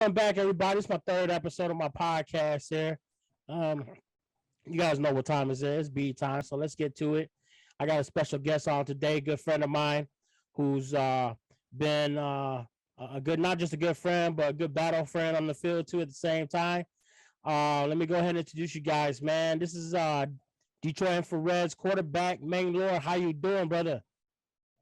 Welcome back, everybody. It's my third episode of my podcast here. Um, you guys know what time it is. It's B time, so let's get to it. I got a special guest on today, good friend of mine, who's been a good, not just a good friend, but a good battle friend on the field too at the same time. Let me go ahead and introduce you guys, man. This is Detroit Infrared's quarterback, Meng Lor. How you doing, brother?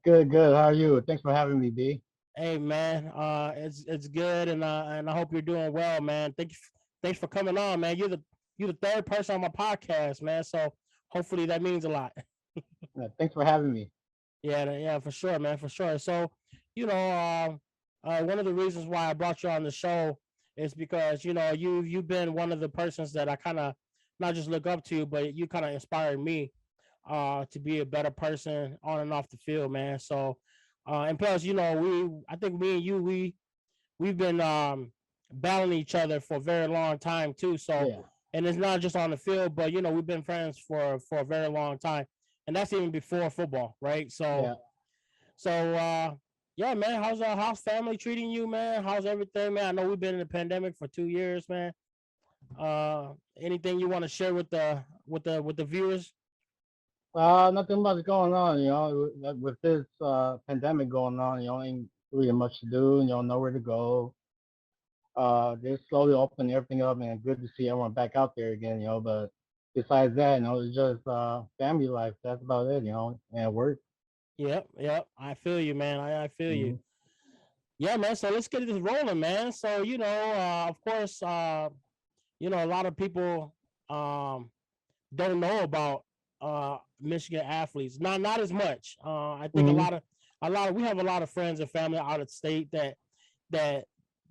Good, good. How are you? Thanks for having me, B. Hey man, it's good, and I hope you're doing well, man. Thanks for coming on, man. You're the third person on my podcast, man. So hopefully that means a lot. Thanks for having me. Yeah, for sure, man, for sure. So, you know, one of the reasons why I brought you on the show is because you've been one of the persons that I kind of not just look up to, but you kind of inspired me to be a better person on and off the field, man. So, and plus, I think me and you, we've been battling each other for a very long time too. So, Yeah, and it's not just on the field, but we've been friends for a very long time, and that's even before football, right? So, yeah. so yeah, man, how's family treating you, man? How's everything, man? I know we've been in the pandemic for 2 years, man. Anything you want to share with the viewers? Nothing much going on, with this pandemic going on, ain't really much to do, nowhere to go. They're slowly opening everything up, and good to see everyone back out there again, but besides that, it's just family life. That's about it, and work. Yep. I feel you, man. I feel you. Hmm. Yeah, man. So let's get this rolling, man. So of course, a lot of people um don't know about Michigan athletes. Not as much. I think Hmm. a lot of we have a lot of friends and family out of state that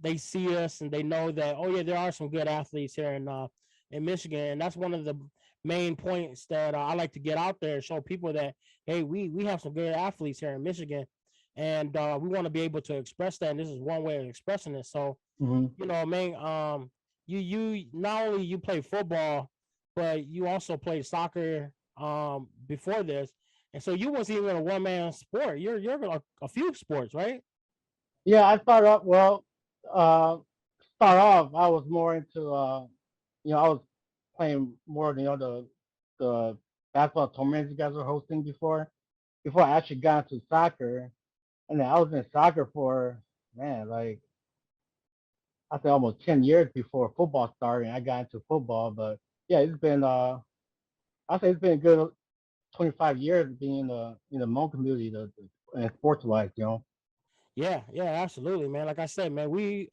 they see us and they know that, oh yeah, there are some good athletes here in Michigan, and that's one of the main points that I like to get out there and show people that, hey, we have some good athletes here in Michigan, and we want to be able to express that, and this is one way of expressing it. So, Hmm. man, you not only you play football, but you also played soccer before this, and so you wasn't even a one man sport. You're a few sports, right? Yeah, I start off well. Uh, start off, I was more into I was playing more, the basketball tournaments you guys were hosting before I actually got into soccer, and then I was in soccer for, man, like I think almost 10 years before football started. And I got into football, but yeah, it's been I say it's been a good 25 years being in the Hmong community, and sports wise, Yeah, absolutely, man. Like I said, man, we've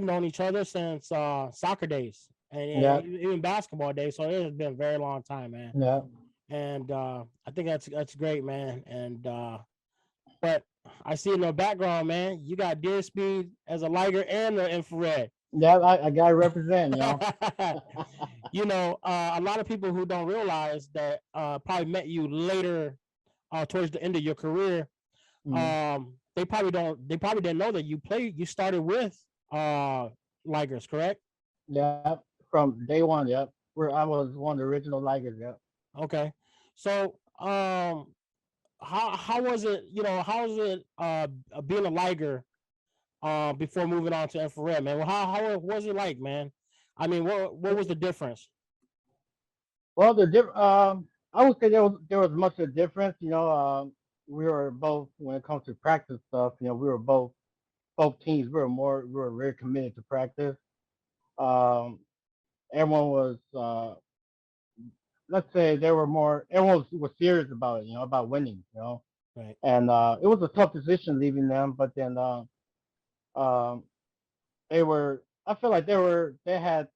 known each other since soccer days and Yeah, even basketball days. So it has been a very long time, man. yeah. And I think that's great, man. And but I see in the background, man, you got deer speed as a liger and the infrared. Yeah, I gotta represent. A lot of people who don't realize that probably met you later towards the end of your career. Mhm. They probably didn't know that you started with ligers, correct? Yeah, from day one. Yep, where I was one of the original Ligers. Yep. Okay. So how was it, how was it being a liger before moving on to infrared, man? Well, how was it like, man? I mean, what was the difference? Well, I would say there was much of a difference. We were both, when it comes to practice stuff. We were both teams. We were very committed to practice. Um, Everyone was, let's say, everyone was serious about it. About winning. Right. And it was a tough decision leaving them, but then um, they were. I feel like they had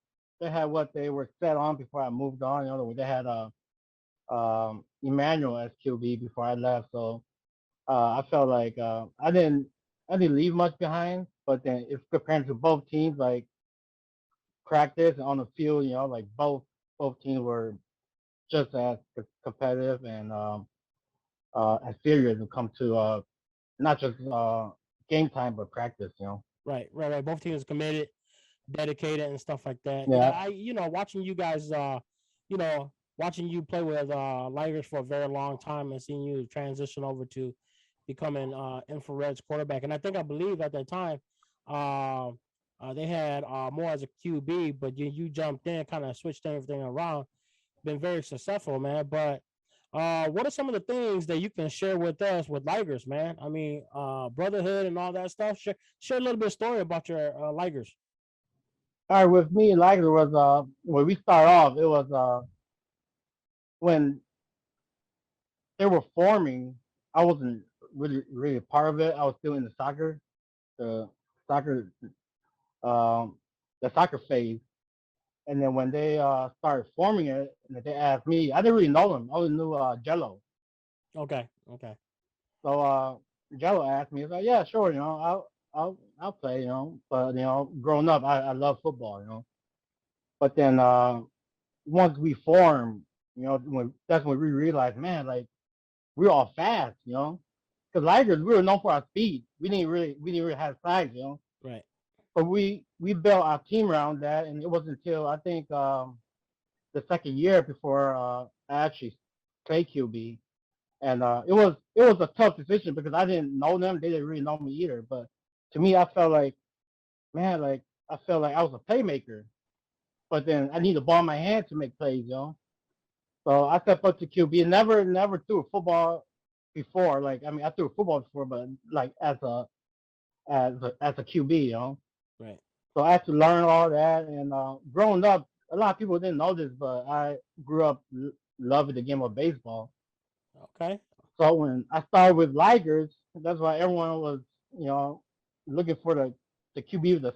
what they were set on before I moved on. They had Emmanuel as QB before I left. So I felt like I didn't leave much behind. But then if comparing to both teams, like practice and on the field, like both teams were just as competitive and as serious when it comes to not just game time but practice. Right. Both teams committed, dedicated, and stuff like that. Yeah, Yeah. watching you guys, watching you play with ligers for a very long time and seeing you transition over to becoming infrared's quarterback. And I believe at that time, uh, they had more as a QB, but you jumped in, kind of switched everything around. Been very successful, man. But what are some of the things that you can share with us with Ligers, man? I mean, brotherhood and all that stuff. Share a little bit of story about your Ligers. All right, with me, like it was when we start off, it was when they were forming. I wasn't really a part of it. I was still in the soccer, um, the soccer phase. And then when they started forming it, and they asked me, I didn't really know them. I only knew Jello. Okay, okay, So Jello asked me, he's like, yeah, sure, I'll play, But growing up, I love football, But then once we formed, that's when we realized, man, like we were all fast, Because Ligers, we were known for our speed. We didn't really have size, right, But we built our team around that, and it wasn't until I think the second year before I actually played QB, and it was a tough decision because I didn't know them. They didn't really know me either. But to me, I felt like, man, like I felt like I was a playmaker. But then I need the ball in my hand to make plays, So I stepped up to QB. And never threw a football before. Like I mean, I threw a football before, but like as a QB, right. So I had to learn all that. And growing up, a lot of people didn't know this, but I grew up loving the game of baseball. Okay, So when I started with Ligers, that's why everyone was, you know, looking for the QB with the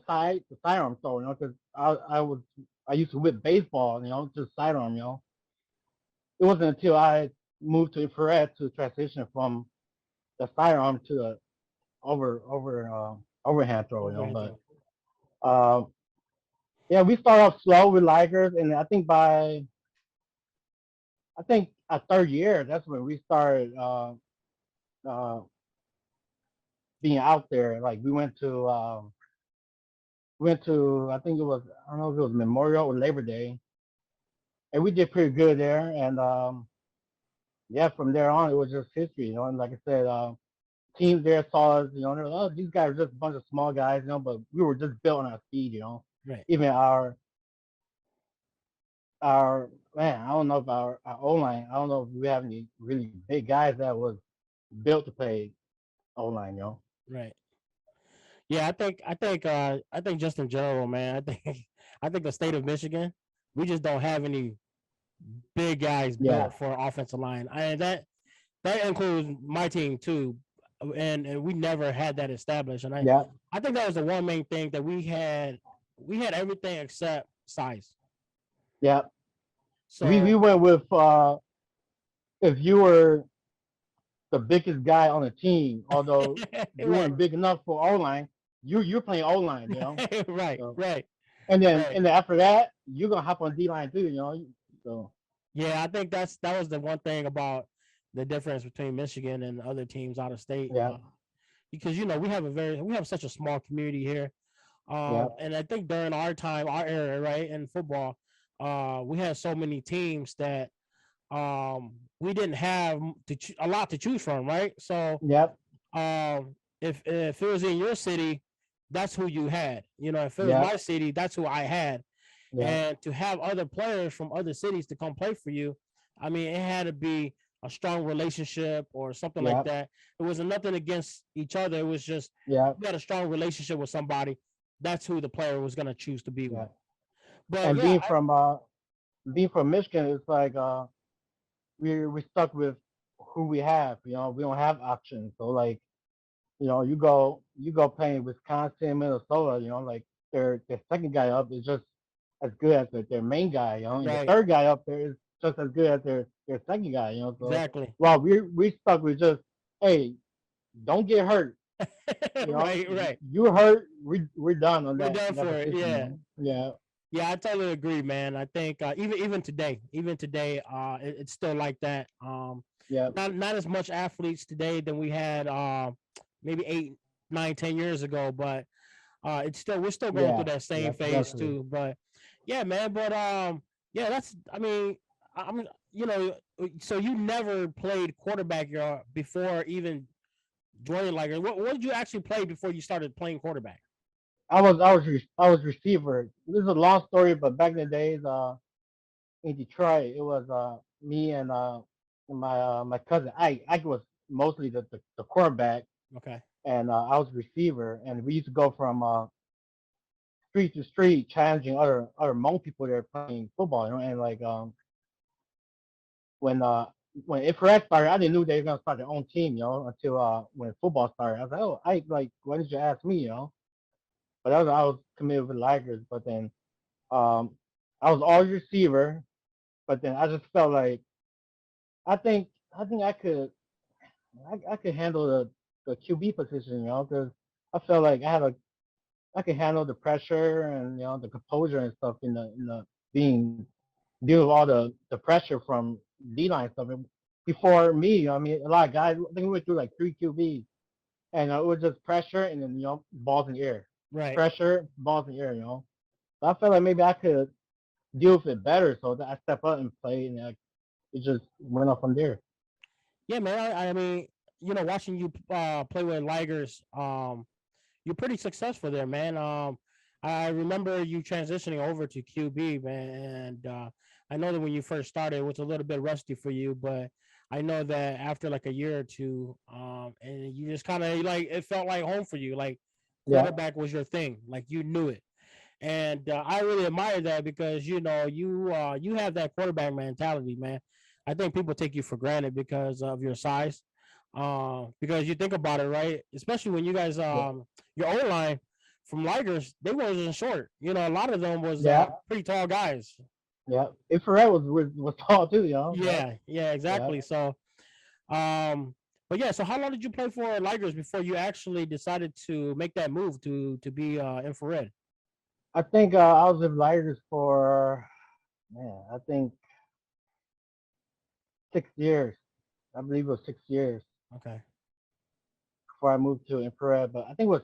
sidearm throw, because I used to whip baseball, just sidearm, It wasn't until I moved to infrared to transition from the sidearm to the overhand throw, overhand But throw. uh, yeah, we started off slow with Ligers, and I think a third year, that's when we started uh, being out there. Like we went to I think it was, I don't know if it was Memorial or Labor Day, and we did pretty good there. And yeah, from there on it was just history. And like I said, teams there saw us. They're like, oh, these guys are just a bunch of small guys. But we were just built on our speed. Right, Even our man, I don't know if our O line. I don't know if we have any really big guys that was built to play O line. right. Yeah, I think just in general, man. I think I think the state of Michigan, we just don't have any big guys Yeah, built for offensive line. That includes my team too, and we never had that established. And yeah, I think that was the one main thing that we had. We had everything except size. yeah. We So went with if you were the biggest guy on the team, although you right, weren't big enough for O line. You're playing O line. right, So right, right. and then after that, you're gonna hop on D line too. So Yeah, I think that was the one thing about the difference between Michigan and other teams out of state. yeah, Because we have such a small community here. yeah, And I think during our time, our era, right, in football, we had so many teams that we didn't have a lot to choose from, right? So yeah, if it was in your city, that's who you had. If it was yeah, my city, that's who I had. yeah, And to have other players from other cities to come play for you, I mean, it had to be a strong relationship or something like yeah, that. It wasn't nothing against each other. It was just yeah, you had a strong relationship with somebody. That's who the player was going to choose to be yeah. with. But And yeah, being from Michigan, it's like we stuck with who we have. We don't have options. So like you go play in Wisconsin, Minnesota, like their second guy up is just as good as their main guy, and the right, third guy up there is just as good as their second guy, So exactly. well, we stuck with just, hey, don't get hurt, Right, right. You hurt, we're done on We're that done that for it. position, Yeah. Yeah, Yeah, I totally agree, man. I think even today, it's still like that. yeah, Not as much athletes today than we had maybe 8, 9, 10 years ago, but it's still we're still going through yeah, that yeah, same phase definitely. too. But yeah, man. But yeah, that's I mean, I'm so you never played quarterback before even joining like what did you actually play before you started playing quarterback? I was receiver. This is a long story, but back in the days, in Detroit, it was me and my cousin Ike. Ike was mostly the quarterback, Okay. and I was receiver. And we used to go from street to street, challenging other Hmong people that are playing football. You know, and like when uh when Infrared started, I didn't know they were gonna start their own team. You know, until when football started, I was like, oh, Ike, like, why didn't you ask me? You know, but I was committed with Lakers, but then um I was always receiver, but then I just felt like I think I think I could handle the QB position, you know, because I felt like I could handle the pressure and the composure and stuff in the being deal with all the pressure from D line stuff. And before me, I mean, a lot of guys. I think we went through like three QBs, and it was just pressure and then balls in the air, Right. pressure, balls in the air. So I felt like maybe I could deal with it better, so that I step up and play, and it just went up from there. Yeah, man. I mean, watching you play with Ligers, you're pretty successful there, man. I remember you transitioning over to QB, man, and I know that when you first started, it was a little bit rusty for you, but I know that after like a year or two, and you just kind of like it felt like home for you, like Yeah, quarterback was your thing, like you knew it, and I really admire that because you have that quarterback mentality, man. I think people take you for granted because of your size. Because you think about it, right? Especially when you guys, yeah, your O line from Ligers, they wasn't short. A lot of them was yeah, pretty tall guys. yeah. Infrared was tall too, you know. Yeah, Yeah, yeah, yeah. exactly. So, um, but yeah, so how long did you play for Ligers before you actually decided to make that move to be infrared? I think I was in Lighters for man. I think 6 years. I believe it was 6 years Okay, before I moved to infrared. But I think it was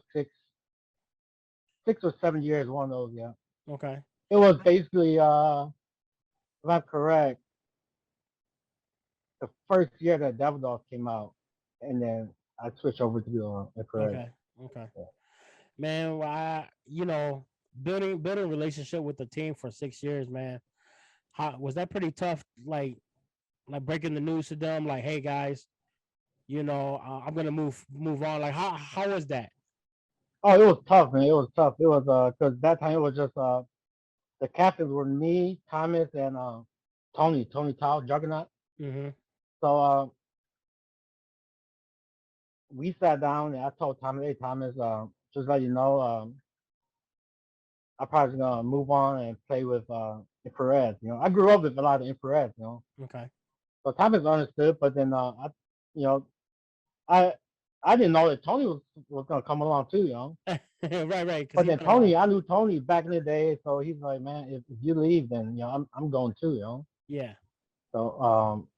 6 or 7 years. One of those. Yeah. okay, It was basically if I'm correct, the first year that Devil Dogs came out, and then I switched over to infrared. okay, okay. Yeah. Man, well, building relationship with the team for 6 years, man. How was that pretty tough? Like breaking the news to them, like, hey guys, I'm gonna move on. Like, how was that? Oh, it was tough, man. It was tough. It was because that time it was just the captains were me, Thomas, and Tony Tao, Juggernaut. Mm-hmm. So we sat down and I told Thomas, hey Thomas, just let you know, I'm probably gonna move on and play with infrared. I grew up with a lot of infrared. Okay. So Thomas understood, but then you know, I I didn't know that Tony was gonna come along too. Right, right. Because But he's then been around. Tony, I knew Tony back in the day, so he's like, man, if you leave, then I'm going too. Yeah, So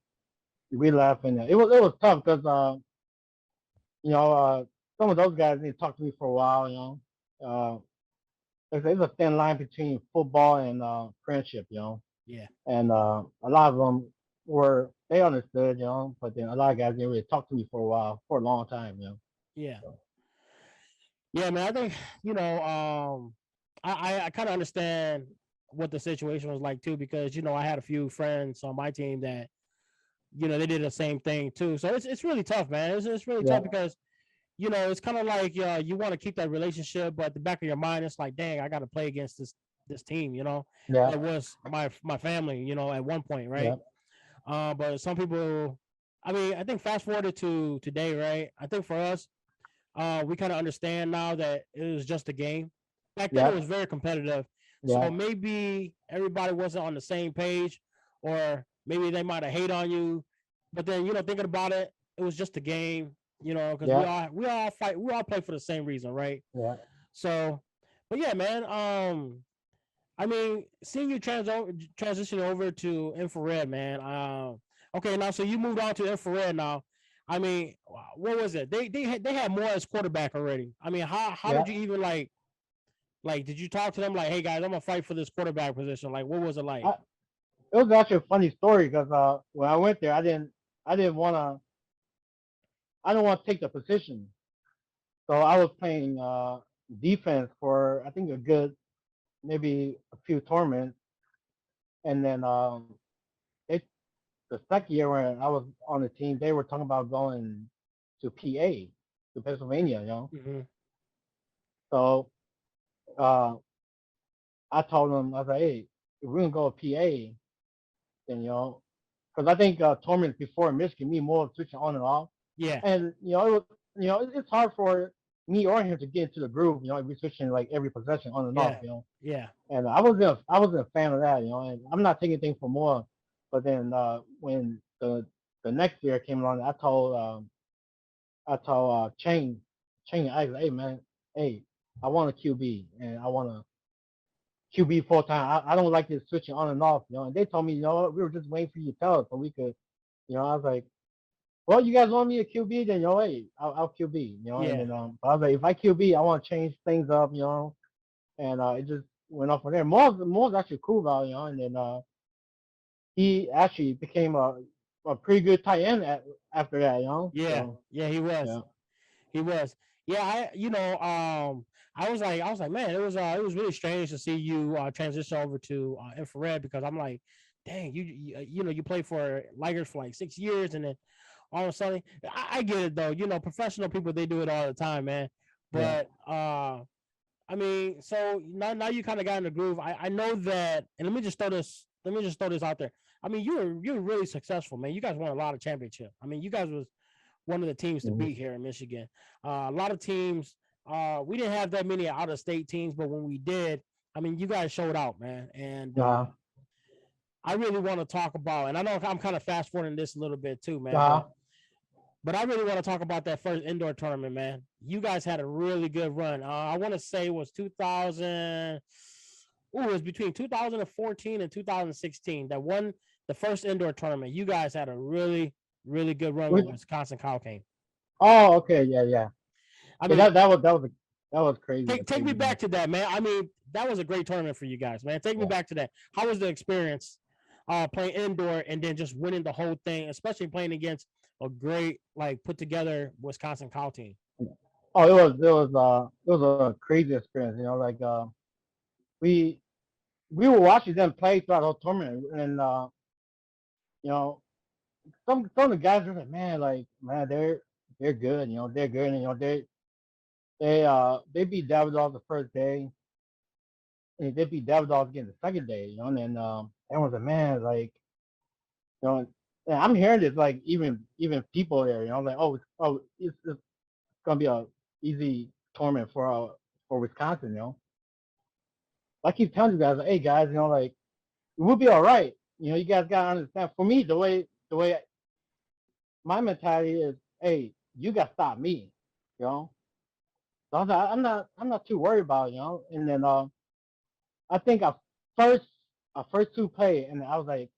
we left, and it was tough because you know some of those guys didn't talk to me for a while. There's a thin line between football and friendship. yeah, And a lot of them they understood. But then a lot of guys didn't really talk to me for a while, for a long time. yeah, So, yeah, man. I think you know. I kind of understand what the situation was like too, because I had a few friends on my team that they did the same thing too. So it's really tough, man. It's really yeah, tough because it's kind of like you want to keep that relationship, but at the back of your mind, it's like, dang, I got to play against this team, yeah, that was my family, at one point, right? yeah, But some people, I mean, I think fast forwarded to today, right? I think for us, we kind of understand now that it was just a game. Back then, it yeah, was very competitive, so yeah, maybe everybody wasn't on the same page, or maybe they might have hate on you. But then, thinking about it, it was just a game, because we yeah, all we all fight, we all play for the same reason, right? yeah. So, but yeah, man. I mean, seeing you transition over to infrared, man. Okay, now so you moved on to infrared now. I mean, what was it? They had more as quarterback already. I mean, how Yeah, did you even like did you talk to them like, hey guys, I'm gonna fight for this quarterback position? Like, what was it like? I, it was actually a funny story because when I went there, I didn't want to, I don't want to take the position. So I was playing defense for I think a good maybe a few tournaments, and then they the second year when I was on the team, they were talking about going to PA, to Pennsylvania, you know. Mm-hmm. So uh, I told them, I was like, hey, if we're gonna go to PA, then because I think tournaments before Michigan me more switching on and off, Yeah, and it's hard for me or him to get into the groove, if we're switching like every possession on and off, yeah, yeah, And I wasn't a fan of that, and I'm not taking things for more. But then when the next year came along, I told Chang, I was like, hey man, hey, I want a QB and I want a QB full time. I don't like this switching on and off, And they told me, we were just waiting for you to tell us so we could, I was like, well, you guys want me a QB, then hey, I'll QB, And yeah, then but I was like, if I QB, I want to change things up, and it just went off from there. Moore's actually cool about And then he actually became a pretty good tight end after that, yeah, So yeah. He was. yeah, He was. Yeah, I was like, man, it was really strange to see you transition over to infrared because I'm like, dang, you played for Ligers for like 6 years and then all of a sudden, I get it though. Professional people they do it all the time, man. yeah. But I mean, so now you kind of got in the groove. I know that, and let me just throw this. Let me just throw this out there. I mean, you're really successful, man. You guys won a lot of championships. I mean, you guys was one of the teams to Mm-hmm. beat here in Michigan. A lot of teams, we didn't have that many out of state teams, but when we did, I mean, you guys showed out, man. And Uh, I really want to talk about, and I know I'm kind of fast forwarding this a little bit too, man, uh, but I really want to talk about that first indoor tournament, man. You guys had a really good run. I want to say it was 2000. Ooh, it was between 2014 and 2016 that won the first indoor tournament. You guys had a really, really good run with which, Wisconsin Cowcane. oh, okay, yeah, yeah. I Yeah, mean, that was crazy, a take me crazy game. back to that, man. I mean, that was a great tournament for you guys, man. Take me Yeah. back to that. How was the experience playing indoor and then just winning the whole thing, especially playing against a great, like, put together Wisconsin Cow team? Oh, it was a crazy experience, like we we were watching them play throughout the whole tournament, and you know, some of the guys were like, man, they're good, they're good, and they beat Davidoff the first day, and they beat Davidoff again the second day, and then everyone's like, man, like, and I'm hearing this like even people there, like, it's gonna be a easy tournament for Wisconsin, I keep telling you guys, like, hey guys, like we'll be all right. You guys gotta understand. For me, the way my mentality is, hey, you gotta stop me, you know. So I'm not too worried about it, And then I think first our first two play, and I was like,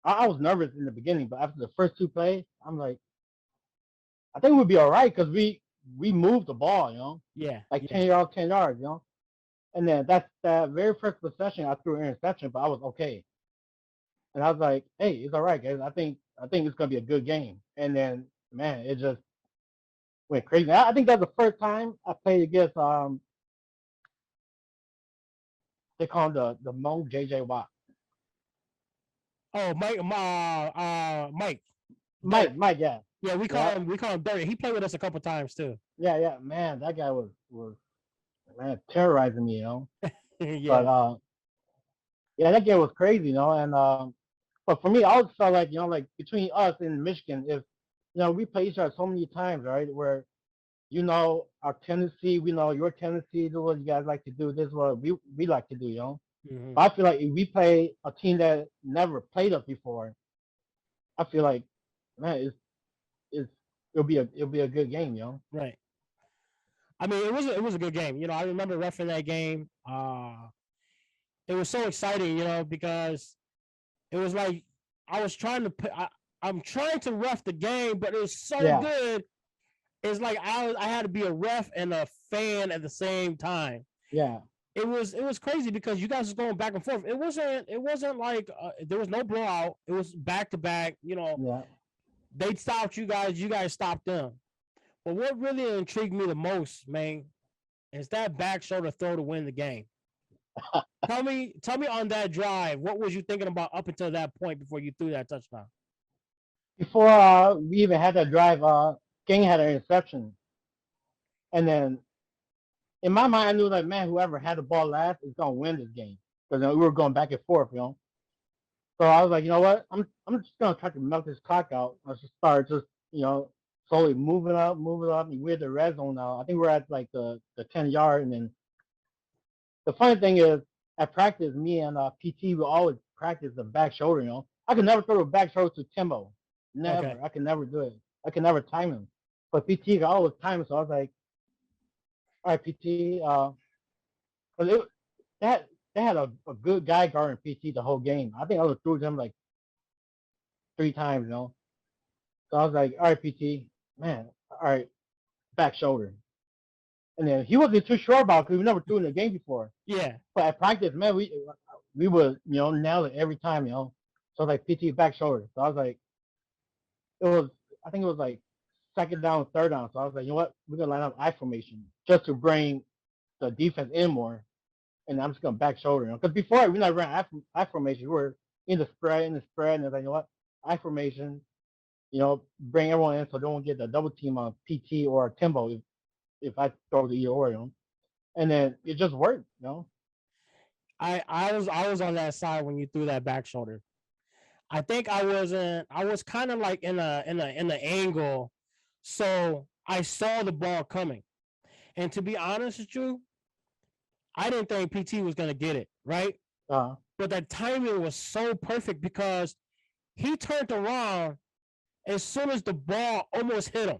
I was nervous in the beginning, but after the first two plays, I'm like, I think we'll be all right because we moved the ball, Yeah, like yeah, 10 yards, 10 yards, And then that's that very first possession, I threw an interception, but I was okay. And I was like, hey, it's all right, guys. I think it's gonna be a good game. And then, man, it just went crazy. I think that's the first time I played against they call him the Mo JJ Watt. Oh, Mike, Dirt. Mike, yeah. Yeah, Yeah. we call him Dirt. He played with us a couple times too. Yeah, yeah. Man, that guy was man terrorizing me, But Yeah, yeah, that game was crazy, and but for me, I always felt like, like between us and Michigan, if we play each other so many times, right? Where our tendency, we know your tendency, this is what you guys like to do, this is what we like to do, hmm But I feel like if we play a team that never played us before, I feel like, man, it's it'll be a good game, right. I mean, it was a good game. I remember roughing that game. It was so exciting, because it was like I was trying to put. I'm trying to ref the game, but it was so Yeah, good. It's like I had to be a ref and a fan at the same time. yeah, It was crazy because you guys was going back and forth. It wasn't like there was no blowout. It was back to back. yeah, They stopped you guys. You guys stopped them. But what really intrigued me the most, man, It's that back shoulder throw to win the game. Tell me on that drive, what was you thinking about up until that point before you threw that touchdown? Before we even had that drive, King had an interception, and then in my mind, I knew like, man, whoever had the ball last is gonna win this game because we were going back and forth, you know. So I was like, you know what, I'm just gonna try to milk this clock out. I just start just slowly moving up. We're at the red zone now. I think we're at like the 10 yard, and then the funny thing is, at practice, me and PT will always practice the back shoulder. You know, I could never throw a back shoulder to Timbo. Okay. Never. I can never do it. I can never time him. But PT could always time him. So I was like, all right, PT. But they had a good guy guarding PT the whole game. I think I was threw him like 3 times. You know. So I was like, all right, PT, man, all right, back shoulder. And then he wasn't too sure about it because we never threw in the game before. Yeah. But at practice, man, we would nail it every time. So like PT back shoulder. So I was like, it was I think it was like second down, third down. So I was like, you know what, we're gonna line up I formation just to bring the defense in more, and I'm just gonna back shoulder. Because before we not ran I formation, we were in the spread, and it's like, you know what, I formation. Bring everyone in so they don't get the double team on PT or Timbo if I throw the either or, and then it just worked. I was on that side when you threw that back shoulder. I think I wasn't. I was kind of like in the angle, so I saw the ball coming. And to be honest with you, I didn't think PT was gonna get it right, Uh, but that timing was so perfect because he turned around as soon as the ball almost hit him.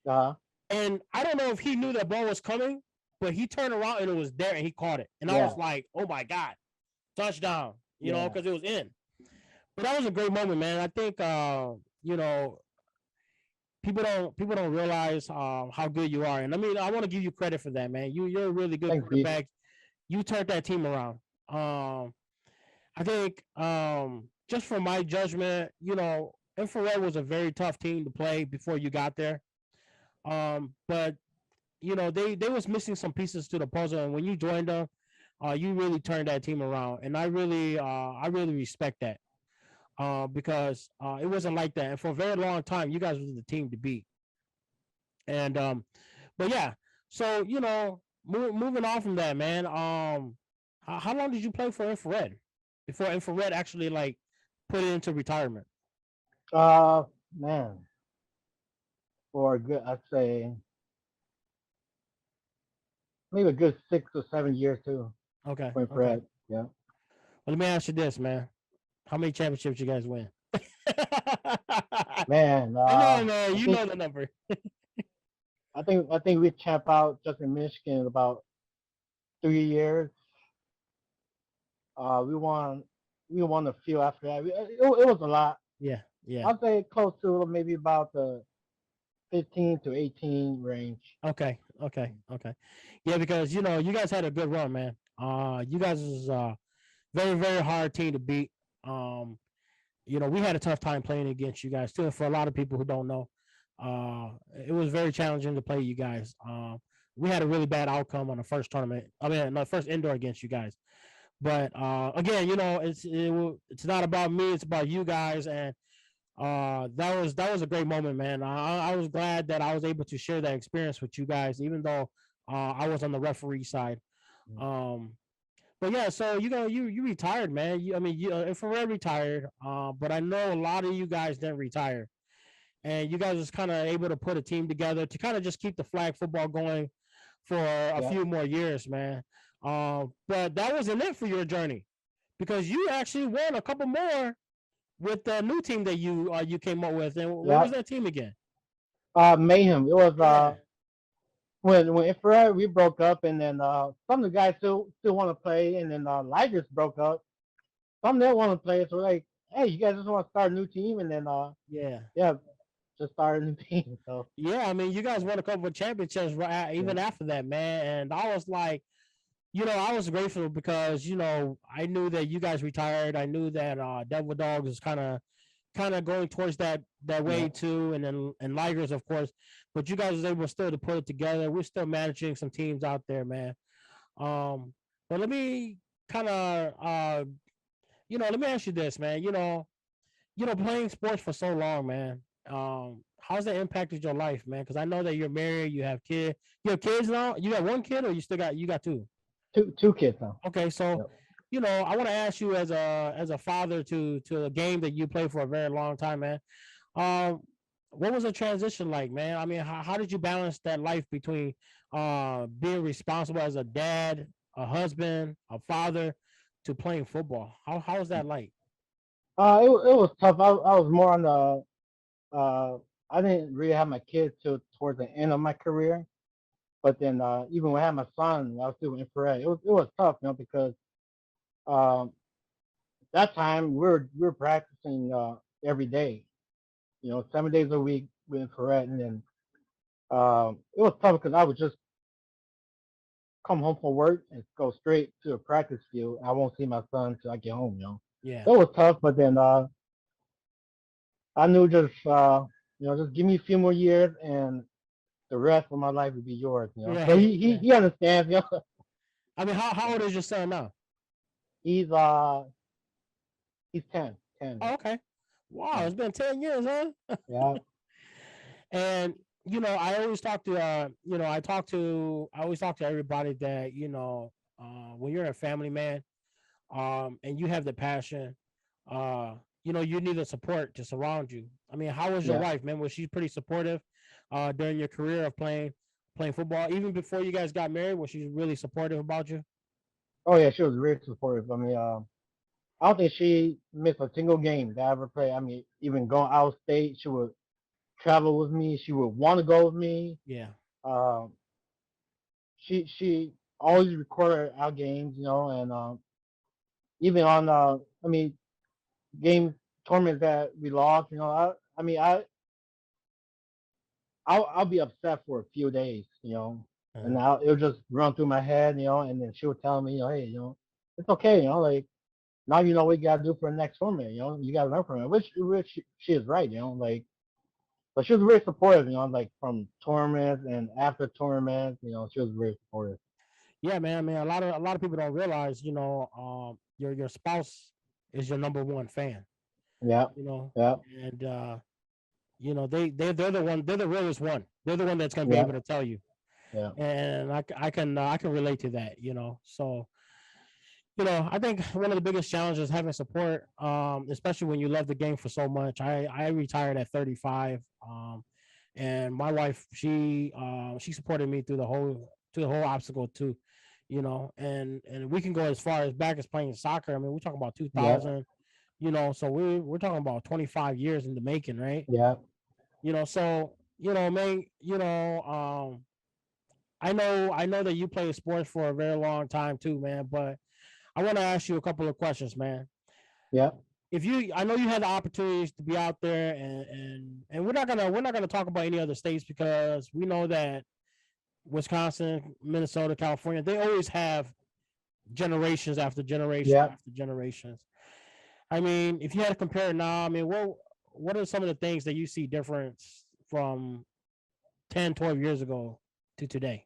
uh, And I don't know if he knew that ball was coming, but he turned around and it was there and he caught it. And I yeah, was like, oh my God, touchdown, yeah. because it was in. But that was a great moment, man. I think people don't realize how good you are. And I mean, I want to give you credit for that, man. You're a really good Thanks, B. quarterback. You turned that team around. I think just from my judgment, Infrared was a very tough team to play before you got there. But they was missing some pieces to the puzzle, and when you joined them, you really turned that team around, and I really respect that. Because it wasn't like that, and for a very long time, you guys was the team to beat. And but yeah, so moving on from that, man. How long did you play for Infrared before Infrared actually like put it into retirement? Uh, Man, for a good, I'd say maybe a good 6 or 7 years too. Okay, For okay. Fred, yeah. Well, let me ask you this, man. How many championships you guys win? Man, Come on, man. I You think know the number. I think we champ out just in Michigan about 3 years. We won a few after that. It was a lot. Yeah, yeah. I'd say close to maybe about the 15 to 18 range. Okay, okay, okay. Yeah, because you guys had a good run, man. You guys was very, very hard team to beat. Um, we had a tough time playing against you guys too. And for a lot of people who don't know, it was very challenging to play you guys. We had a really bad outcome on the first tournament. I mean, the first indoor against you guys. But again, it's not about me. It's about you guys, and that was a great moment, man. I was glad that I was able to share that experience with you guys, even though I was on the referee side. Um, but yeah, so you retired, man. Infrared retired, but I know a lot of you guys didn't retire, and you guys was kind of able to put a team together to kind of just keep the flag football going for a Yeah. few more years, man. But that wasn't it for your journey, because you actually won a couple more with the new team that you came up with. And what Yeah. was that team again? Mayhem. It was Yeah, when Infrared we broke up, and then some of the guys still want to play, and then Ligers broke up. Some didn't want to play, so we're like, hey, you guys just want to start a new team, and then yeah, yeah, just start a new team. So yeah. I mean, you guys won a couple of championships right yeah, even after that, man. And I was like, I was grateful because I knew that you guys retired. I knew that Devil Dogs was kind of kind of going towards that way Yeah. too, and then and Ligers, of course. But you guys was able still to put it together. We're still managing some teams out there, man. Um, but let me kind of let me ask you this, man. Playing sports for so long, man. How's that impacted your life, man? Because I know that you're married, you have kids. You have kids now. You got one kid, or you got two? Two kids now. Okay, so Yep. I want to ask you as a father to a game that you played for a very long time, man. Um, what was the transition like, man? I mean, how did you balance that life between being responsible as a dad, a husband, a father, to playing football? How was that like? It was tough. I was more on the I didn't really have my kids till towards the end of my career. But then even when I had my son, I was still infrared. It was tough, because um, that time we were practicing every day, 7 days a week with infrared, and then it was tough because I would just come home from work and go straight to a practice field. I won't see my son until I get home. Yeah, That was tough, but then I knew just give me a few more years and the rest of my life would be yours. So right. he understands. I mean, how old is your son now? He's uh he's 10, 10. Oh, okay. Wow, Yeah, it's been 10 years, huh? yeah, And I always talk to I always talk to everybody that when you're a family man, and you have the passion, uh, you need the support to surround you. I mean, how was your yeah. wife, man? Was she pretty supportive during your career of playing football, even before you guys got married? Was she really supportive about you? Oh yeah, she was very supportive. I mean, I don't think she missed a single game that I ever played. I mean, even going out of state, she would travel with me. She would want to go with me. Yeah, Um, she always recorded our games, and even on I mean, game tournaments that we lost. I mean, I'll be upset for a few days, and uh, it'll just run through my head, and then she would tell me, hey, it's okay, like now you know what you gotta do for the next tournament, you gotta learn from it, which she is right, like, but she was very supportive, like from tournaments and after tournaments, she was very supportive. yeah, man. I mean, a lot of people don't realize, your spouse is your number one fan. Yeah, You know, yeah, and they're the realest one. They're the one that's gonna be yeah, able to tell you, yeah, and I can relate to that. So I think one of the biggest challenges is having support, especially when you love the game for so much. I retired at 35, and my wife she supported me through the whole obstacle too, and we can go as far as back as playing soccer. I mean, we're talking about yeah, 2000, so we're talking about 25 years in the making, right? yeah, So man, I know that you played sports for a very long time too, man, but I want to ask you a couple of questions, man. yeah, I know you had the opportunities to be out there, and we're not gonna talk about any other states because we know that Wisconsin, Minnesota, California, they always have generations after generation yeah. after generations. I mean, if you had to compare it now, I mean, what are some of the things that you see difference from 10, 12 years ago to today?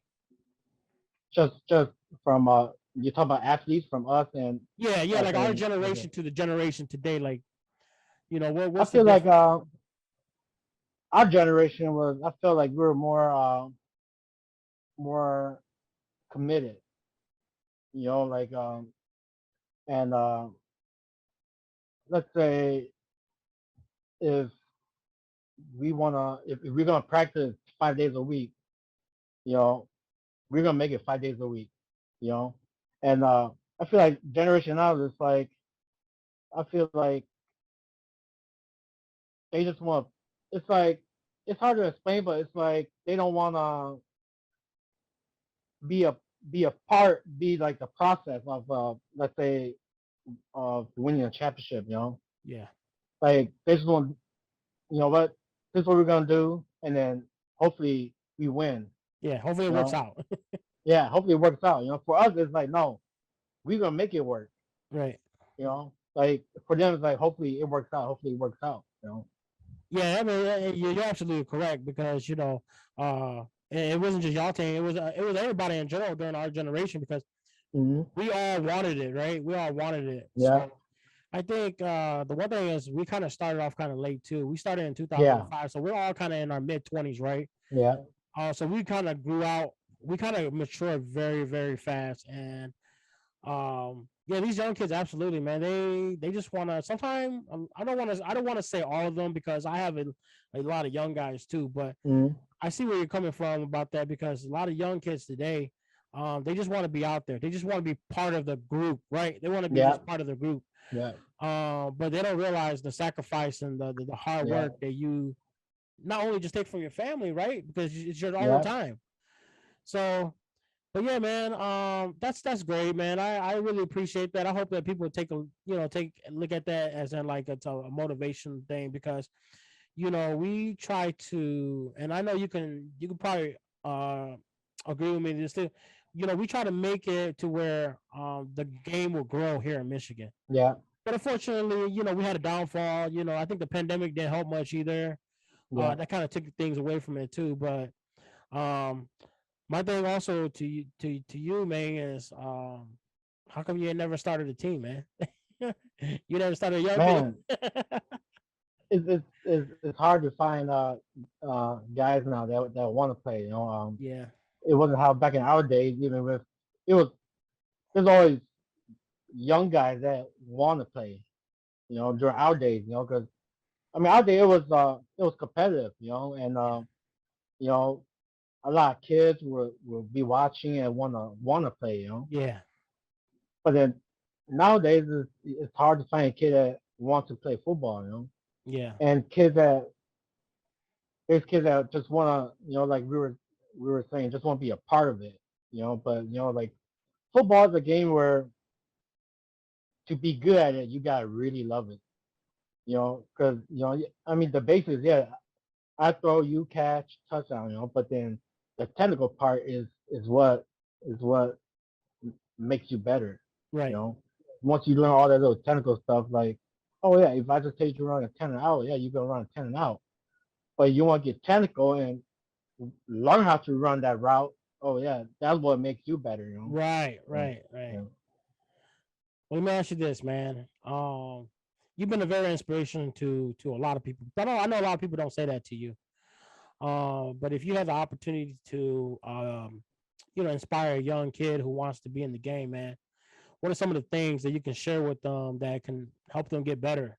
Just from you talk about athletes from us and Yeah, yeah, us like our and okay. generation to the generation today, like I what's the feel like difference? our generation I feel like we were more committed, like and let's say if if we're gonna practice 5 days a week, you know, we're gonna make it 5 days a week, you know, and I feel like generation now is like I feel like they just want it's like it's hard to explain, but it's like they don't want to be a be a part, be like the process of let's say of winning a championship. Yeah, Like they just want, what, this is what we're gonna do, and then hopefully we win. yeah. Hopefully it You works know, out. yeah, hopefully it works out. For us it's like no, we're gonna make it work. Right. Like for them it's like hopefully it works out. Hopefully it works out. You know. Yeah, I mean, you're absolutely correct because it wasn't just y'all team; it was everybody in general during our generation because Mm-hmm. we all wanted it, right? We all wanted it. Yeah. So I think the one thing is we kind of started off kind of late too. We started in Yeah. 2005, so we're all kind of in our mid 20s, right? Yeah. So we kind of grew out, we kind of matured very, very fast, and yeah, these young kids, absolutely, man. They just want to. Sometimes I don't want to say all of them because I have a lot of young guys too, but Mm-hmm. I see where you're coming from about that because a lot of young kids today, they just want to be out there. They just want to be part of the group, right? They want to be Yeah. just part of the group. Yeah. But they don't realize the sacrifice and the hard Yeah. work that you not only just take from your family, right? Because it's your own Yeah. time. So, but yeah, man, that's great, man. I really appreciate that. I hope that people take take a look at that as in like it's a motivation thing because we try to, and I know you can probably uh agree with me this too. We try to make it to where the game will grow here in Michigan. Yeah. But unfortunately, we had a downfall. I think the pandemic didn't help much either. Yeah. That kind of took things away from it too. But um, my thing also to you, man, is how come you ain't never started a team, man? You never started a young team. Man, it's hard to find guys now that want to play. You know, Yeah, it wasn't how back in our days. Even with it was, there's always young guys that want to play. You know, during our days. You know, because I mean, our day it was competitive. You know, and you know, a lot of kids will be watching and wanna play. You know, yeah, but then nowadays it's hard to find a kid that wants to play football. You know, yeah, and there's kids that just wanna, like we were saying, just want to be a part of it. You know, but like football is a game where to be good at it, you gotta really love it. You know, because I mean the basics, yeah. I throw, you catch, touchdown. You know, but then the technical part is what makes you better. You right, know, once you learn all that little technical stuff, like, oh yeah, if I just tell you to run a 10 an hour, yeah, you're gonna run a 10 an hour. But you want to get technical and learn how to run that route. Oh yeah, that's what makes you better. right, Yeah, right, right. yeah. Well, let me ask you this, man. You've been a very inspiration to a lot of people. I know a lot of people don't say that to you. But if you have the opportunity to, inspire a young kid who wants to be in the game, man, what are some of the things that you can share with them that can help them get better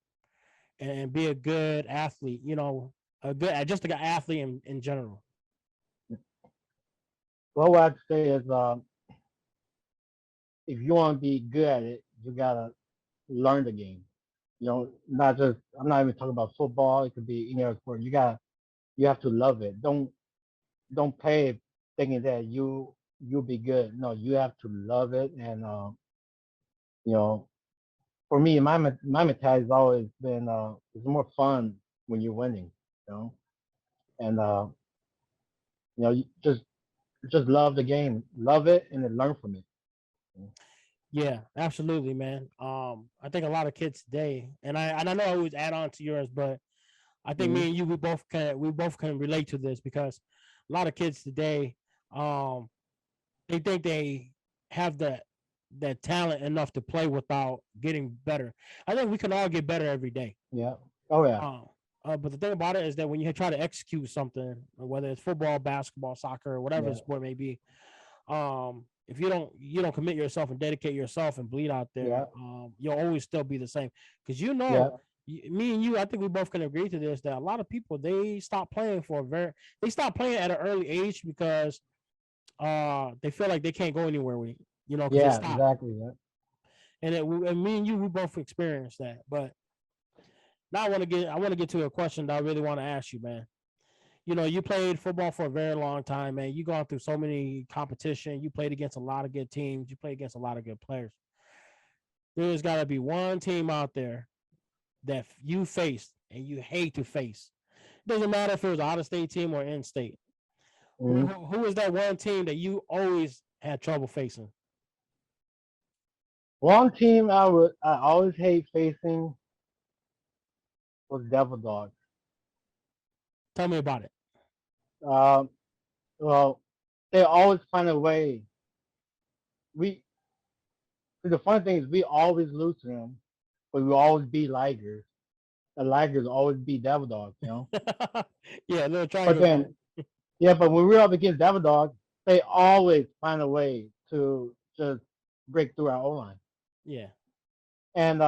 and be a good athlete? Just a good athlete in general. Well, what I'd say is, if you want to be good at it, you gotta learn the game. Not just, I'm not even talking about football. It could be any other sport. You have to love it. Don't play it thinking that you'll be good. No, you have to love it. And you know, for me, my mentality has always been, it's more fun when you're winning. You know, and just love the game, love it, and then learn from it. Yeah, absolutely, man. I think a lot of kids today, and I know I always add on to yours, but I think Mm-hmm. me and you we both can relate to this because a lot of kids today, um, they think they have that talent enough to play without getting better. I think we can all get better every day. Yeah. Oh yeah. Um, but the thing about it is that when you try to execute something, whether it's football, basketball, soccer, or whatever the Yeah. sport may be, if you don't commit yourself and dedicate yourself and bleed out there, Yeah. you'll always still be the same. Because Yeah. me and you, I think we both can agree to this that a lot of people they stop playing at an early age because they feel like they can't go anywhere with it, because they Yeah. stop. Exactly. Yeah. And me and you, we both experienced that. But now I want to get to a question that I really want to ask you, man. You played football for a very long time, man. You gone through so many competition. You played against a lot of good teams. You played against a lot of good players. There's got to be one team out there that you faced and you hate to face. Doesn't matter if it was an out of state team or in state. Who, Mm-hmm. who who is that one team that you always had trouble facing? One team I always hate facing was Devil Dog. Tell me about it. Um, well, they always find a way. We The funny thing is we always lose to them, but we always beat Ligers. The Ligers always beat Devil Dogs, you know. Yeah, little But triangle game. then, yeah, but when we're up against Devil Dogs, they always find a way to just break through our O line. Yeah. And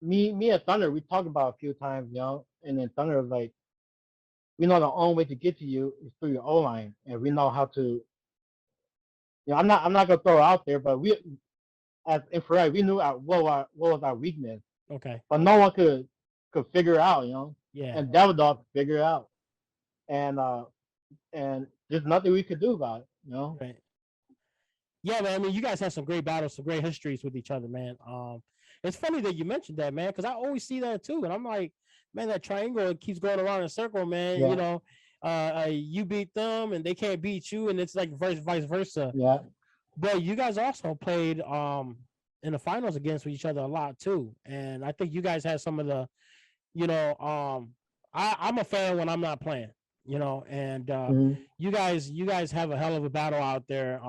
me and Thunder, we talked about it a few times, you know. And then Thunder was like, we know the only way to get to you is through your O line, and we know how to. I'm not gonna throw it out there, but we as infrared, we knew what was our weakness, Okay. but no one could figure it out, you know. Yeah. And Devil Dog could figure it out, and and there's nothing we could do about it, you know. Right. Yeah, man. I mean, you guys have some great battles, some great histories with each other, man. It's funny that you mentioned that, man, because I always see that too, and I'm like, man, that triangle keeps going around in a circle, man. You Yeah, know, you beat them, and they can't beat you, and it's like vice versa. yeah. But you guys also played in the finals against each other a lot too, and I think you guys had some of the, you know, I'm a fan when I'm not playing, you know, and Mm-hmm. you guys have a hell of a battle out there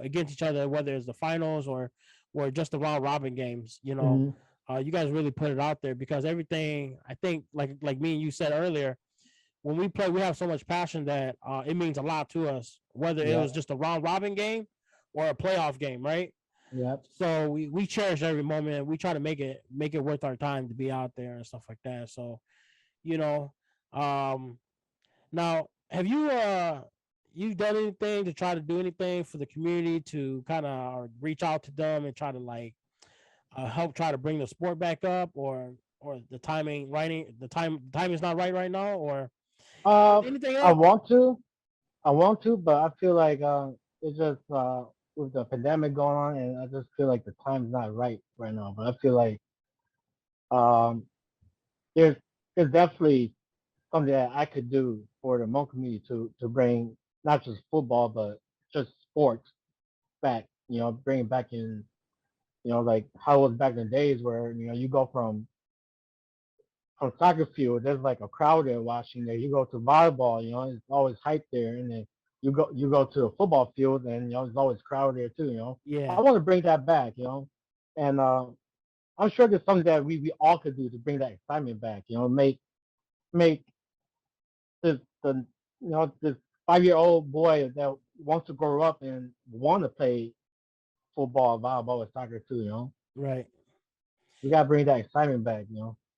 against each other, whether it's the finals or just the round robin games, you know. Mm-hmm. You guys really put it out there because everything I think like me and you said earlier, when we play, we have so much passion that it means a lot to us, whether it Yeah, was just a round robin game or a playoff game, right? yeah. So we cherish every moment. We try to make it worth our time to be out there and stuff like that. So you know, um, now have you done anything to try to do anything for the community to kind of reach out to them and try to like help try to bring the sport back up or the timing writing the time is not right now or Uh, anything I else? want to, but I feel like it's just with the pandemic going on, and I just feel like the time's not right now. But I feel like um, there's there's definitely something that I could do for the Hmong community to bring not just football but just sports back. You know, bring it back in. You know, like how it was back in the days where you go from soccer field, there's like a crowd there watching there. You go to volleyball, it's always hype there, and then you go to a football field, and there's always crowd there too. I Yeah, want to bring that back. And I'm sure there's something that we all could do to bring that excitement back. Make the this 5-year-old boy that wants to grow up and want to play football, volleyball, or soccer too. right. We gotta bring that excitement back.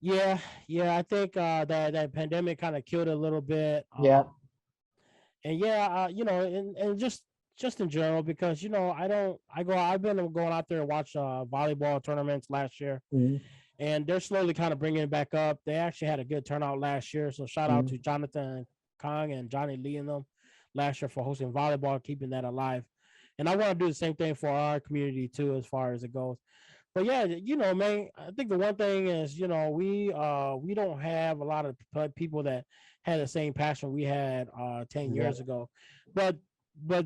Yeah, yeah. I think that pandemic kind of killed it a little bit. Yeah. And yeah, and just in general because I've been going out there and watch volleyball tournaments last year, Mm-hmm. and they're slowly kind of bringing it back up. They actually had a good turnout last year, so shout out Mm-hmm. to Jonathan Kong and Johnny Lee and them last year for hosting volleyball, keeping that alive. And I want to do the same thing for our community too, as far as it goes. But yeah, man, I think the one thing is, we don't have a lot of people that had the same passion we had 10 Yeah. years ago. But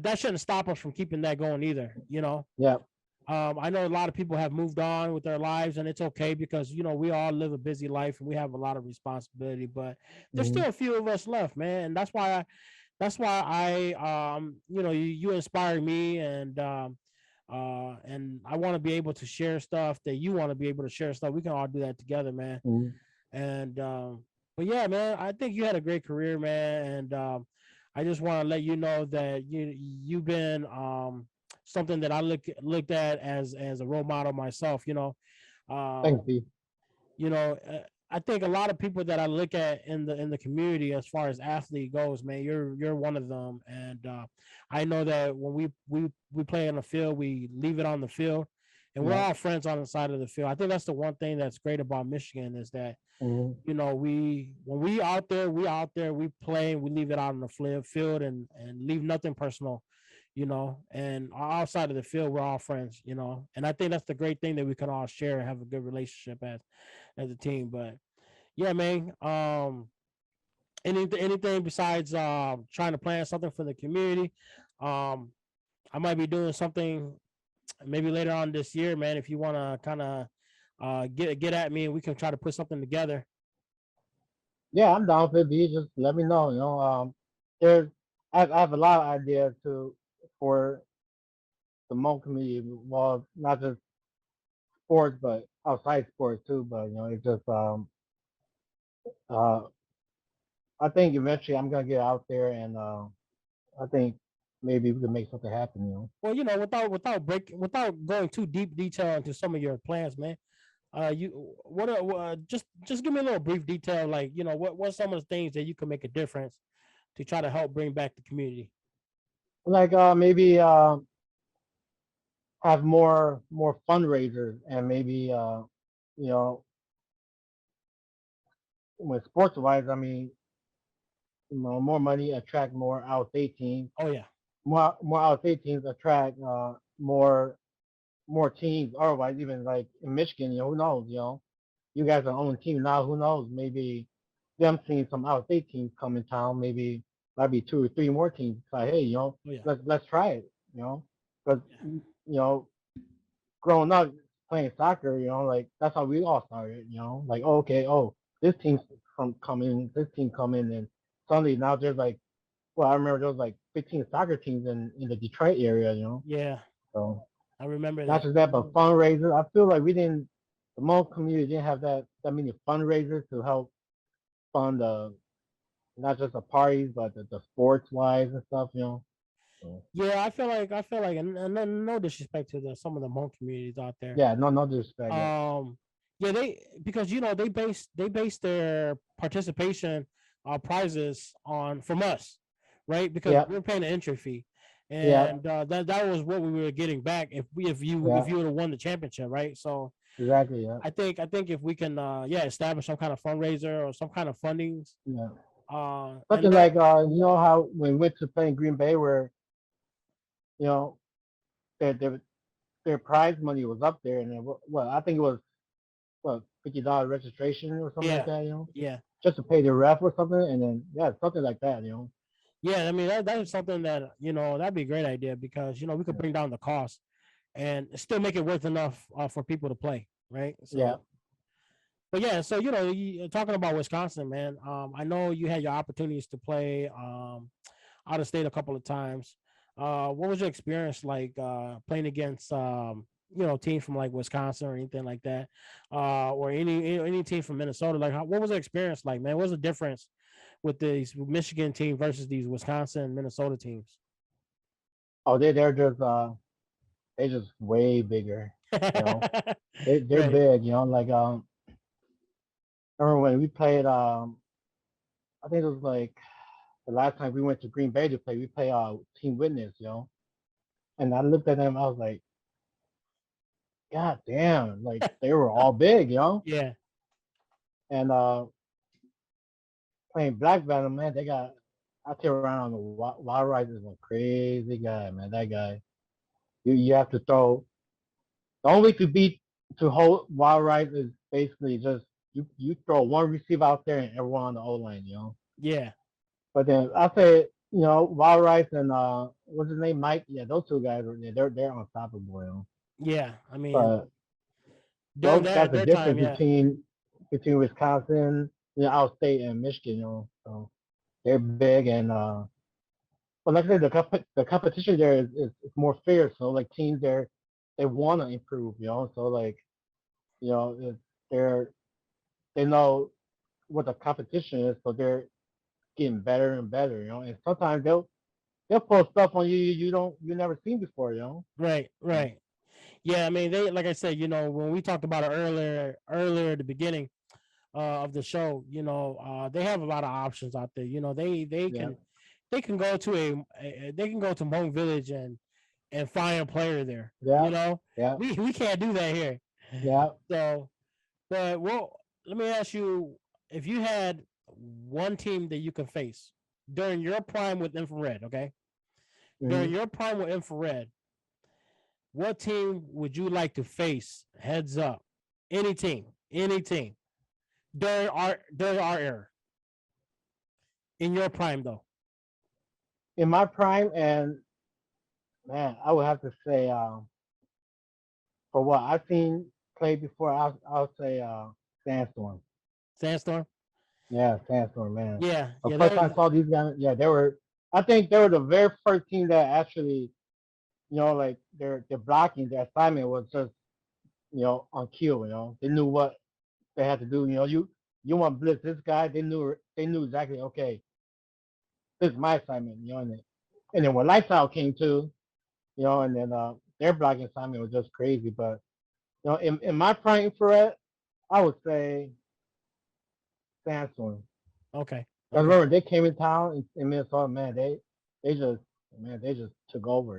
that shouldn't stop us from keeping that going either. Yeah. I know a lot of people have moved on with their lives, and it's okay because we all live a busy life and we have a lot of responsibility. But there's Mm-hmm. still a few of us left, man, and that's why I you inspire me, and I want to be able to share stuff that you want to be able to share stuff. We can all do that together, man. Mm-hmm. And but yeah, man, I think you had a great career, man, and I just want to let you know that you've been something that I looked at as a role model myself. Um, Thanks, B. you know, uh, I think a lot of people that I look at in the community as far as athlete goes, man, you're one of them, and I know that when we play on the field, we leave it on the field, and we're Yeah. all friends on the side of the field. I think that's the one thing that's great about Michigan is that Mm-hmm. we when we out there, we play, we leave it out on the field, and leave nothing personal. And outside of the field, we're all friends. And I think that's the great thing that we can all share and have a good relationship as a team. But yeah, man. Anything besides trying to plan something for the community. Um, I might be doing something maybe later on this year, man. If you want to kind of get at me and we can try to put something together. Yeah, I'm down for it. B. Just let me know. There's I have a lot of ideas to for the Hmong community. Well, not just sports, but outside sports too. But it's just uh, I think eventually I'm gonna get out there, and I think maybe we can make something happen. Well, without going too deep detail into some of your plans, man. You what just give me a little brief detail, like what's some of the things that you can make a difference to try to help bring back the community. Like maybe have more fundraisers, and maybe you know with sports wise, I mean more money attract more out of state teams. Oh yeah, More out of state teams attract more teams. Otherwise, even like in Michigan, who knows? You guys are on the team now. Who knows? Maybe them seeing some out of state teams come in town. Maybe might be two or three more teams. Like, hey, oh yeah, let's try it. Because yeah, growing up playing soccer, like that's how we all started. Like okay, this team come in, this team come in, and suddenly now there's like, well, I remember there was like 15 soccer teams in the Detroit area. yeah. So I remember not that. just that, but fundraisers. I feel like the Hmong community didn't have that many fundraisers to help fund not just the parties, but the sports wise and stuff. So, Yeah, I feel like, and no disrespect to some of the Hmong communities out there. yeah, no disrespect. Yeah, Um, yeah, because they base their participation prizes on from us, right? Because yeah, we're paying an entry fee, yeah, and that was what we were getting back if yeah, you would have won the championship, right? So exactly. Yeah, I think if we can establish some kind of fundraiser or some kind of fundings, yeah. and Something let like how when we went to play in Green Bay, where you know their prize money was up there, and then what I think it was what $50 registration or something like yeah, that. yeah. Just to pay the ref or something, and then yeah, something like that. Yeah, I mean that is something that that'd be a great idea because we could bring down the cost and still make it worth enough for people to play, right? Yeah. So, but yeah, so talking about Wisconsin, man. I know you had your opportunities to play out of state a couple of times. What was your experience like playing against teams from like Wisconsin or anything like that, or any team from Minnesota? Like, what was the experience like, man? What was the difference with these Michigan team versus these Wisconsin and Minnesota teams? Oh, they just way bigger. You know, they're Right. big. Like I remember when we played. I think it was like the last time we went to Green Bay to play. We play Team Witness. And I looked at them. I was like, God damn! Like they were all big. Yeah. And playing Black Venom, man, they got. I tell around on the Wild Rise is a crazy guy, man. That guy, you have to throw. The only way to hold Wild Rise is basically just you throw one receiver out there and everyone on the O line. Yeah. But then I say, Wild Rice and what's his name, Mike. Yeah, those two guys are they're unstoppable. Yeah. I mean, But during that's the their time, difference yeah. between Wisconsin, out state and Michigan. So they're big and but like I said, the competition there is more fair. So like teams there, they want to improve. So like they're they know what the competition is, so they're getting better and better. And sometimes they'll pull stuff on you never seen before. Right. So, Right. Yeah. I mean, they like I said, when we talked about it earlier at the beginning of the show, they have a lot of options out there. yeah, They can go to they can go to Hmong Village and find a player there. yeah, yeah, We can't do that here. yeah. So, but well, let me ask you: if you had one team that you can face during your prime with infrared, okay, during Mm-hmm. your prime with infrared, what team would you like to face? Heads up, any team during our era in your prime though. In my prime, and man, I would have to say for what I've seen. played before, I'll say Sandstorm. Sandstorm. Yeah, Sandstorm, man. Yeah, Of course, I saw these guys. Yeah, they were. I think they were the very first team that actually, like their blocking, their assignment was just, on cue. They knew what they had to do. You want to blitz this guy, they knew exactly. Okay, this is my assignment. And then when Lights Out came too, and then their blocking assignment was just crazy. But in my prime infrared, I would say Sandstorm. Okay. I Okay. remember they came in town in Minnesota, man. They just they just took over.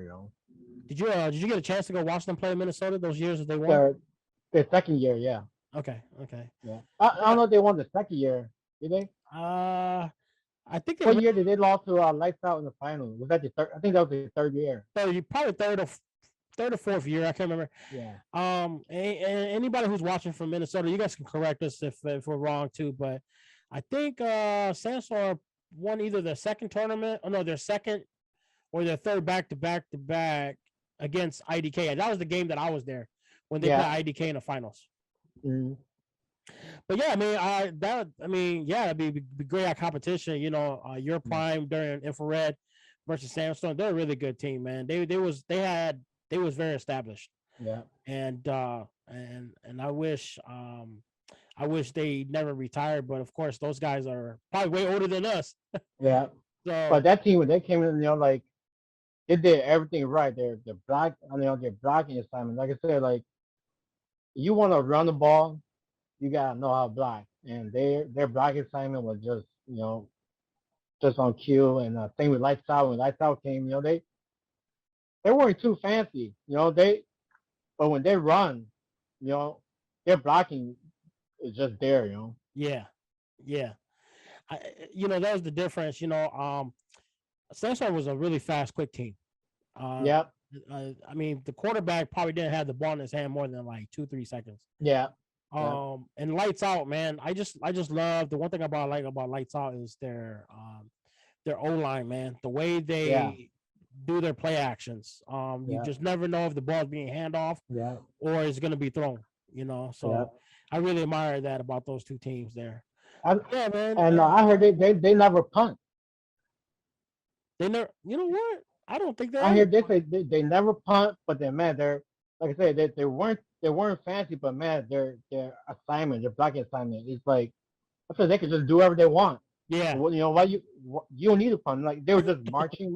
Did you get a chance to go watch them play in Minnesota those years that they won? Their their second year, yeah, Okay. Okay. yeah. I don't Yeah. know if they won the second year. Did they? Uh, I think they What went year did they lost to Lights Out in the final? Was that the third? I think that was the third year. probably third or fourth year. I can't remember. Yeah, Anybody who's watching from Minnesota, you guys can correct us if we're wrong too. But I think Sandstorm won either their second tournament, or no, their second or their third back to back against IDK. And that was the game that I was there when they played yeah, IDK in the finals. mm, But yeah, yeah, it'd be great competition. Your yeah, prime during infrared versus Samsung. They're a really good team, man. They was very established, yeah, and I wish they never retired. But of course, those guys are probably way older than us. yeah. But So that team when they came in, they did everything right. Their block, their blocking assignment. Like I said, like you want to run the ball, you gotta know how to block. And their blocking assignment was just on cue. And same with Lights Out. When Lights Out came, they weren't too fancy. But when they run, you know, their blocking is just there. yeah, yeah. I, that was the difference. Samsung was a really fast, quick team. Uh, Yep, I mean, the quarterback probably didn't have the ball in his hand more than like 2-3 seconds. yeah, yep, And Lights Out, man. I just love the one thing about Lights Out is their O line, man. The way yeah, they do their play actions. You yeah, just never know if the ball is being hand off yeah, or is going to be thrown. yeah. So I really admire that about those two teams there. I, Yeah, man. and I heard they never punt. They never. You know what? I don't think they I ever. hear they say they never punt, but then man, they're like I said, they weren't fancy, but man, their assignment, their blocking assignment is like I said they could just do whatever they want. Yeah, Why you don't need to punt. Like they were just marching.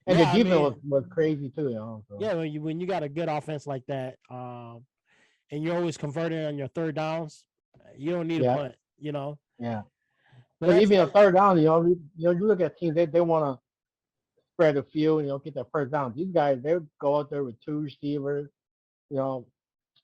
And the yeah. I defense mean, was crazy too. So yeah. When you got a good offense like that, and you're always converting on your third downs, you don't need a yeah, punt. yeah. But Because that's even a third down, you look at teams they want to spread the field, get that first down. These guys they go out there with two receivers, you know,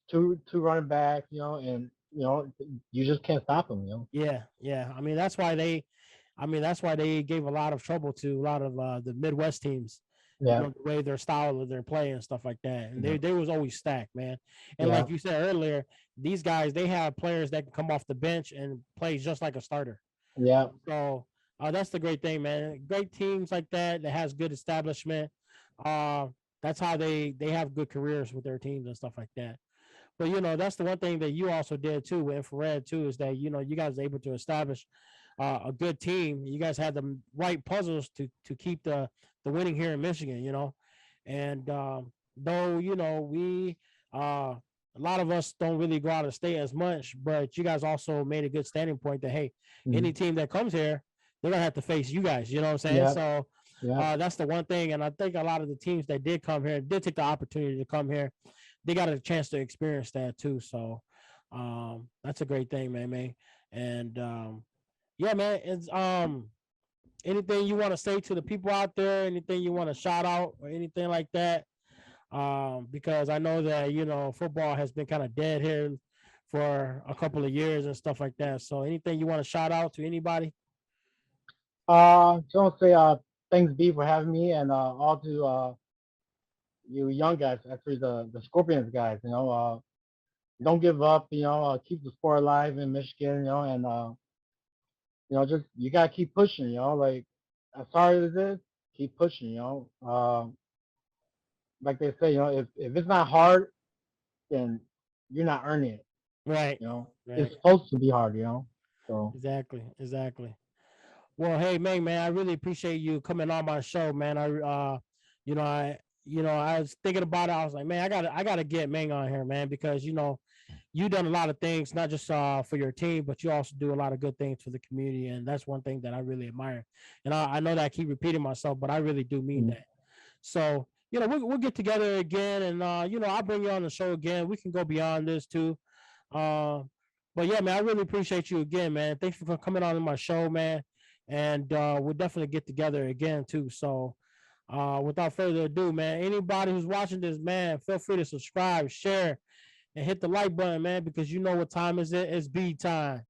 two running backs, and you just can't stop them. yeah, yeah. I mean that's why they gave a lot of trouble to a lot of the Midwest teams. Yeah, The way their style of their play and stuff like that, and they yeah, they was always stacked, man. And yeah, like you said earlier, these guys they have players that can come off the bench and play just like a starter. yeah, So that's the great thing, man. Great teams like that has good establishment. Uh, that's how they have good careers with their teams and stuff like that. But that's the one thing that you also did too with infrared too is that you guys were able to establish a good team. You guys had the right puzzles to keep the winning here in Michigan. And though we a lot of us don't really go out of state as much, but you guys also made a good standing point that hey, any mm, team that comes here, they're gonna have to face you guys. You know what I'm saying? yeah, So yeah, that's the one thing, and I think a lot of the teams that did come here did take the opportunity to come here. They got a chance to experience that too. So that's a great thing, man. And yeah, man. It's anything you want to say to the people out there? Anything you want to shout out or anything like that? Because I know that football has been kind of dead here for a couple of years and stuff like that. So anything you want to shout out to anybody? so I'll say thanks B for having me and all to you young guys, actually the Scorpions guys, don't give up, keep the sport alive in Michigan, and just you gotta keep pushing, like as hard as it is, keep pushing, like they say, if it's not hard, then you're not earning it. Right. You know, it's Right. supposed to be hard. You know, so Exactly. Exactly. Well, hey, man, I really appreciate you coming on my show, man. You know, I was thinking about it. I was like, man, I gotta get Meng on here, man, because you done a lot of things, not just for your team, but you also do a lot of good things for the community, and that's one thing that I really admire. And I know that I keep repeating myself, but I really do mean mm, that. So, we'll get together again, and I'll bring you on the show again. We can go beyond this too. Uh, but yeah, man, I really appreciate you again, man. Thanks for coming on my show, man. And we'll definitely get together again too. So, without further ado, man, anybody who's watching this, man, feel free to subscribe, share, and hit the like button, man, because you know what time is it? It's B time.